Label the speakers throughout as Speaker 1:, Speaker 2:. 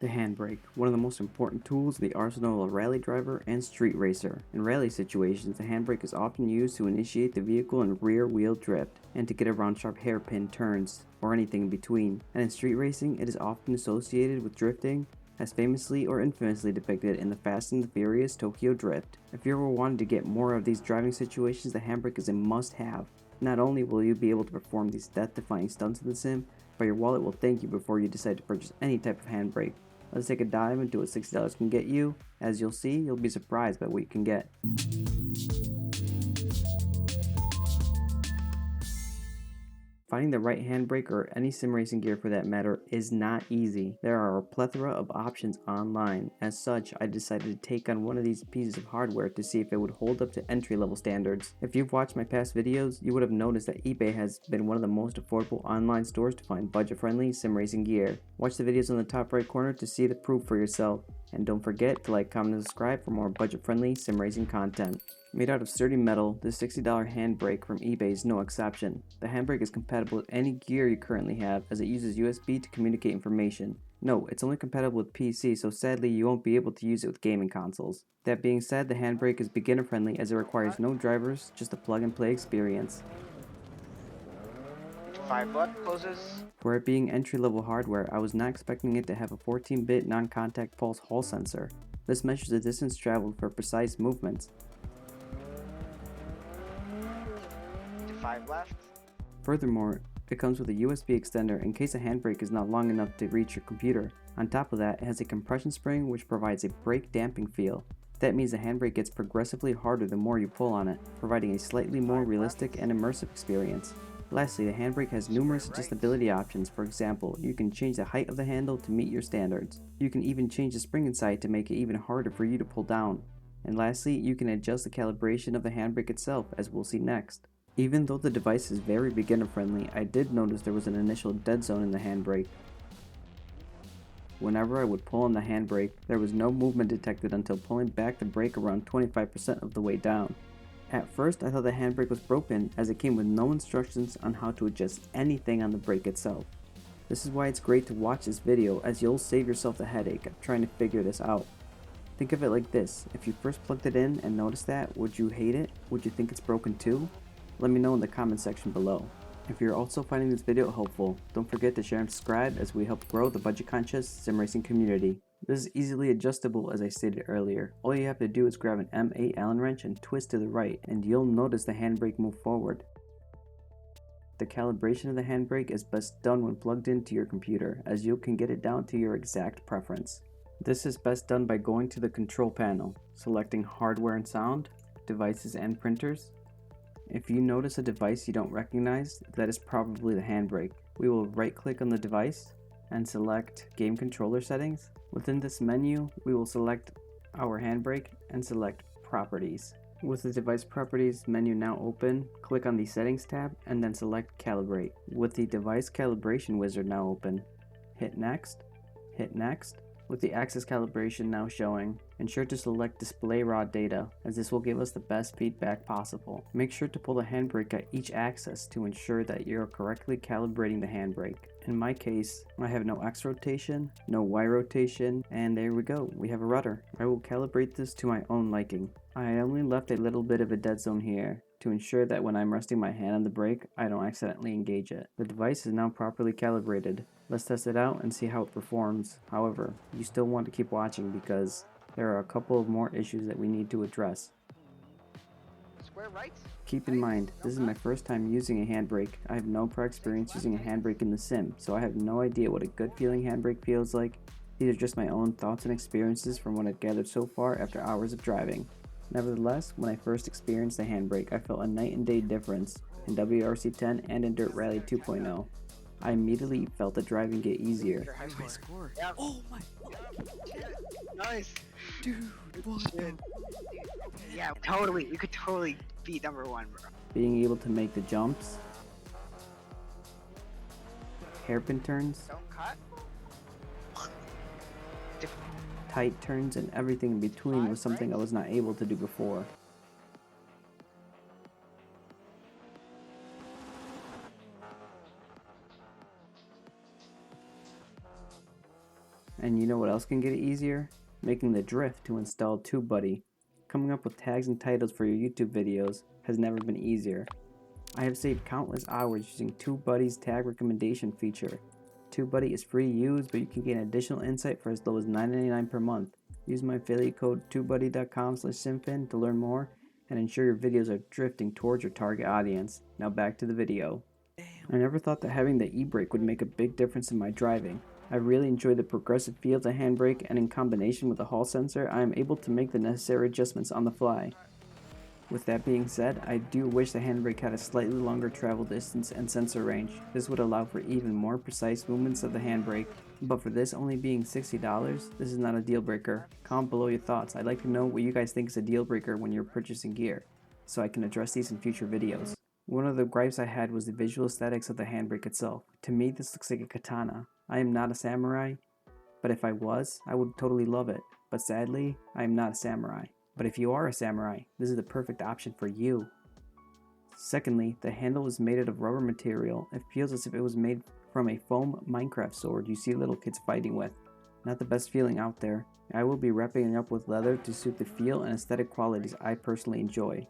Speaker 1: The handbrake, one of the most important tools in the arsenal of a rally driver and street racer. In rally situations, the handbrake is often used to initiate the vehicle in rear-wheel drift and to get around sharp hairpin turns or anything in between. And in street racing, it is often associated with drifting, as famously or infamously depicted in the Fast and the Furious Tokyo Drift. If you ever wanted to get more of these driving situations, the handbrake is a must-have. Not only will you be able to perform these death-defying stunts in the sim, but your wallet will thank you before you decide to purchase any type of handbrake. Let's take a dive into what $60 can get you. As you'll see, you'll be surprised by what you can get. Finding the right handbrake, or any sim racing gear for that matter, is not easy. There are a plethora of options online. As such, I decided to take on one of these pieces of hardware to see if it would hold up to entry-level standards. If you've watched my past videos, you would have noticed that eBay has been one of the most affordable online stores to find budget-friendly sim racing gear. Watch the videos on the top right corner to see the proof for yourself. And don't forget to like, comment, and subscribe for more budget-friendly sim racing content. Made out of sturdy metal, this $60 handbrake from eBay is no exception. The handbrake is compatible with any gear you currently have, as it uses USB to communicate information. No, it's only compatible with PC, so sadly you won't be able to use it with gaming consoles. That being said, the handbrake is beginner friendly as it requires no drivers, just a plug and play experience.
Speaker 2: 5 left closes.
Speaker 1: For it being entry-level hardware, I was not expecting it to have a 14-bit non-contact pulse Hall sensor. This measures the distance traveled for precise movements.
Speaker 2: 5 left.
Speaker 1: Furthermore, it comes with a USB extender in case a handbrake is not long enough to reach your computer. On top of that, it has a compression spring which provides a brake damping feel. That means the handbrake gets progressively harder the more you pull on it, providing a slightly more realistic and immersive experience. Lastly, the handbrake has numerous adjustability options. For example, you can change the height of the handle to meet your standards. You can even change the spring inside to make it even harder for you to pull down. And lastly, you can adjust the calibration of the handbrake itself, as we'll see next. Even though the device is very beginner friendly, I did notice there was an initial dead zone in the handbrake. Whenever I would pull on the handbrake, there was no movement detected until pulling back the brake around 25% of the way down. At first, I thought the handbrake was broken, as it came with no instructions on how to adjust anything on the brake itself. This is why it's great to watch this video, as you'll save yourself the headache of trying to figure this out. Think of it like this: if you first plugged it in and noticed that, would you hate it? Would you think it's broken too? Let me know in the comment section below. If you're also finding this video helpful, don't forget to share and subscribe as we help grow the budget-conscious sim racing community. This is easily adjustable, as I stated earlier. All you have to do is grab an M8 Allen wrench and twist to the right, and you'll notice the handbrake move forward. The calibration of the handbrake is best done when plugged into your computer, as you can get it down to your exact preference. This is best done by going to the control panel, selecting hardware and sound, devices and printers. If you notice a device you don't recognize, that is probably the handbrake. We will right click on the device and select game controller settings. Within this menu, we will select our handbrake and select properties. With the device properties menu now open, click on the settings tab and then select calibrate. With the device calibration wizard now open, hit next. With the axis calibration now showing, ensure to select display raw data, as this will give us the best feedback possible. Make sure to pull the handbrake at each axis to ensure that you're correctly calibrating the handbrake. In my case, I have no X rotation, no Y rotation, and there we go, we have a rudder. I will calibrate this to my own liking. I only left a little bit of a dead zone here to ensure that when I'm resting my hand on the brake, I don't accidentally engage it. The device is now properly calibrated. Let's test it out and see how it performs. However, you still want to keep watching because there are a couple of more issues that we need to address.
Speaker 2: Square right.
Speaker 1: Keep in mind, this is my first time using a handbrake. I have no prior experience using a handbrake in the sim, so I have no idea what a good feeling handbrake feels like. These are just my own thoughts and experiences from what I've gathered so far after hours of driving. Nevertheless, when I first experienced the handbrake, I felt a night and day difference in WRC 10 and in Dirt Rally 2.0. I immediately felt the driving get easier.
Speaker 2: Your high score.
Speaker 3: Yep.
Speaker 4: Oh my
Speaker 2: Nice.
Speaker 4: dude, what the?
Speaker 2: Yeah, totally. You could totally beat number 1, bro.
Speaker 1: Being able to make the jumps, hairpin turns,
Speaker 2: Don't cut.
Speaker 1: tight turns, and everything in between was something I was not able to do before. And you know what else can get it easier? Making the drift to install TubeBuddy. Coming up with tags and titles for your YouTube videos has never been easier. I have saved countless hours using TubeBuddy's tag recommendation feature. TubeBuddy is free to use, but you can gain additional insight for as low as $9.99 per month. Use my affiliate code tubebuddy.com/simfin to learn more and ensure your videos are drifting towards your target audience. Now back to the video. I never thought that having the e-brake would make a big difference in my driving. I really enjoy the progressive feel of the handbrake, and in combination with the hall sensor, I am able to make the necessary adjustments on the fly. With that being said, I do wish the handbrake had a slightly longer travel distance and sensor range. This would allow for even more precise movements of the handbrake. But for this only being $60, this is not a deal breaker. Comment below your thoughts. I'd like to know what you guys think is a deal breaker when you're purchasing gear, so I can address these in future videos. One of the gripes I had was the visual aesthetics of the handbrake itself. To me, this looks like a katana. I am not a samurai, but if I was, I would totally love it. But sadly, I am not a samurai. But if you are a samurai, this is the perfect option for you. Secondly, the handle is made out of rubber material. It feels as if it was made from a foam Minecraft sword you see little kids fighting with. Not the best feeling out there. I will be wrapping it up with leather to suit the feel and aesthetic qualities I personally enjoy.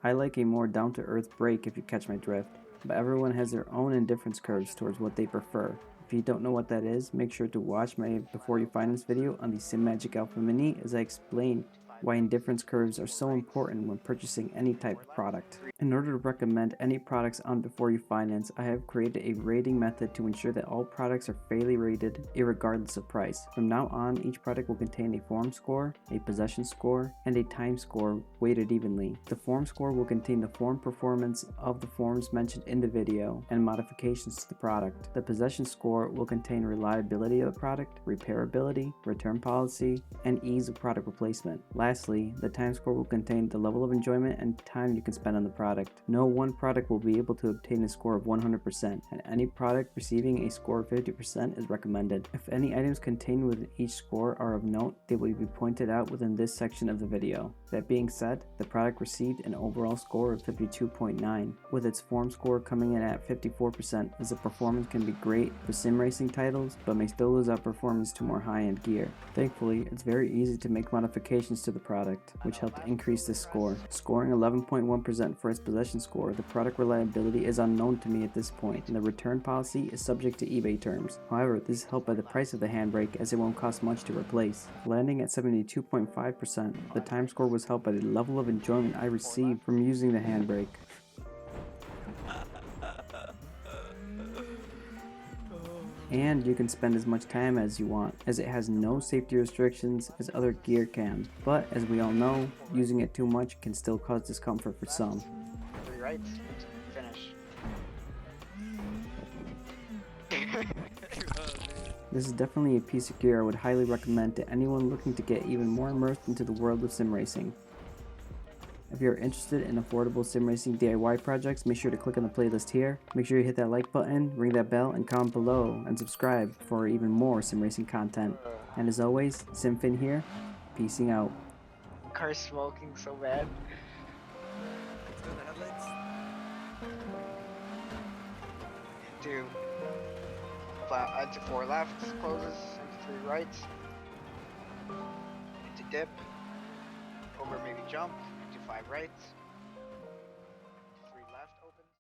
Speaker 1: I like a more down-to-earth brake if you catch my drift, but everyone has their own indifference curves towards what they prefer. If you don't know what that is, make sure to watch my Before You Find This video on the SimMagic Alpha Mini as I explain why indifference curves are so important when purchasing any type of product. In order to recommend any products on Before You Finance, I have created a rating method to ensure that all products are fairly rated irregardless of price. From now on, each product will contain a form score, a possession score, and a time score weighted evenly. The form score will contain the form performance of the forms mentioned in the video and modifications to the product. The possession score will contain reliability of the product, repairability, return policy, and ease of product replacement. Lastly, the time score will contain the level of enjoyment and time you can spend on the product. No one product will be able to obtain a score of 100%, and any product receiving a score of 50% is recommended. If any items contained within each score are of note, they will be pointed out within this section of the video. That being said, the product received an overall score of 52.9, with its form score coming in at 54%, as the performance can be great for sim racing titles, but may still lose out performance to more high-end gear. Thankfully, it's very easy to make modifications to the product, which helped increase this score. Scoring 11.1% for its possession score, the product reliability is unknown to me at this point, and the return policy is subject to eBay terms. However, this is helped by the price of the handbrake, as it won't cost much to replace. Landing at 72.5%, the time score was helped by the level of enjoyment I received from using the handbrake. And you can spend as much time as you want, as it has no safety restrictions as other gear can. But as we all know, using it too much can still cause discomfort for some.
Speaker 2: 3 rights. Finish.
Speaker 1: This is definitely a piece of gear I would highly recommend to anyone looking to get even more immersed into the world of sim racing. If you're interested in affordable sim racing DIY projects, make sure to click on the playlist here. Make sure you hit that like button, ring that bell, and comment below, and subscribe for even more sim racing content. And as always, SimFin here, peacing out.
Speaker 2: Car smoking so bad.
Speaker 4: Let's go to the headlights.
Speaker 2: 2. Into 4 left, closes, into 3 right. Into dip. Over maybe jump, into 5 right.